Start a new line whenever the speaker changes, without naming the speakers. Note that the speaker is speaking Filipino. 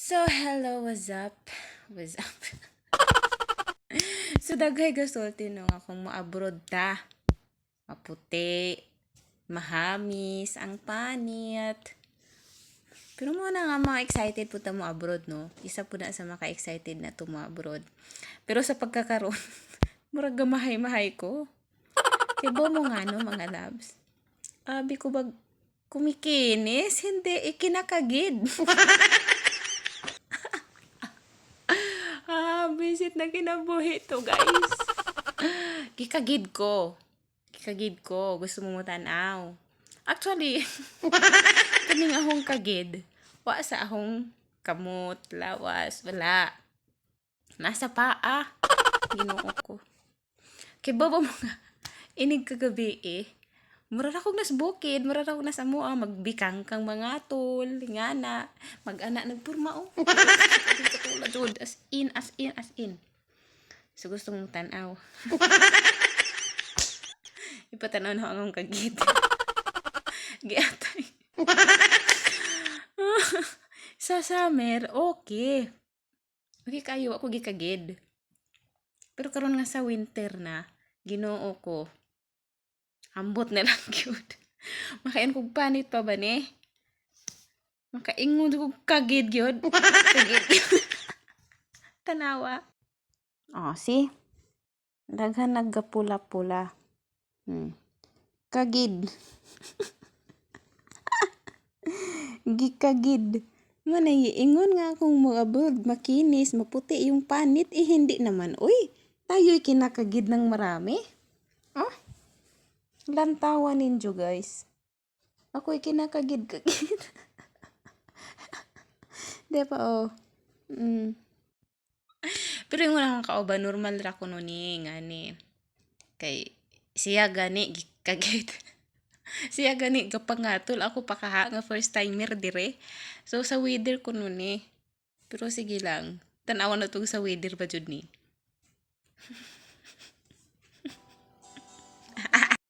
So, hello, what's up? What's up? So, daghay gasulti no akong mo-abroad ta. Maputi, mahamis, ang panit. Pero mo na nga mga excited po ta mo abroad, no? Isa po na sa maka-excited na to mo abroad. Pero sa pagkakaroon, murag gamahay-mahay ko. Kaya mo nga, no, mga labs. Abi ko bag kumikinis? Hindi, ikinakagid. Visit na kinabuhi to, guys. Gikagid ko. Gikagid ko. Gusto mo tanaw. Actually, kaning ahong kagid. Wa sa ahong kamot, lawas, wala. Nasa paa. Ginoo ko. Kay baba mo nga. Inig kagabi eh. Mura na kong nasbukid, mura na kong nasamua, magbikang kang mga tol, nga na, mag-ana, nagpurma o. Katulad jud, as in, as in, as in. So gusto mong tanaw. Ipatanaw na akong kagid. Giatay. Sa summer, okay. Okay kayo, ako gikagid. Pero karon nga sa winter na, ginoo ko. Ambot na lang cute. Makain kog panit pa ba ni? Makaingon kog kagid gyud. Kagid. Tanawa. Oh, see? Daghan naggapula-pula. Kagid. Gikagid. Manay, ingon nga akong mag-abroad, makinis, maputi yung panit, hindi naman. Uy, tayo'y kinakagid ng marami. Oh, lantawan ninyo, guys. Ako'y kinakagid-kagid. Diba, oh. Pero yung wala akong kauban, normal ra ko nun nga ni. Kay, siya gani, gikagid. Siya gani kapangatol ako pakaha nga first timer dire. So sa weather ko nun eh. Pero sige lang. Tanawan na tong sa weather ba jud ni.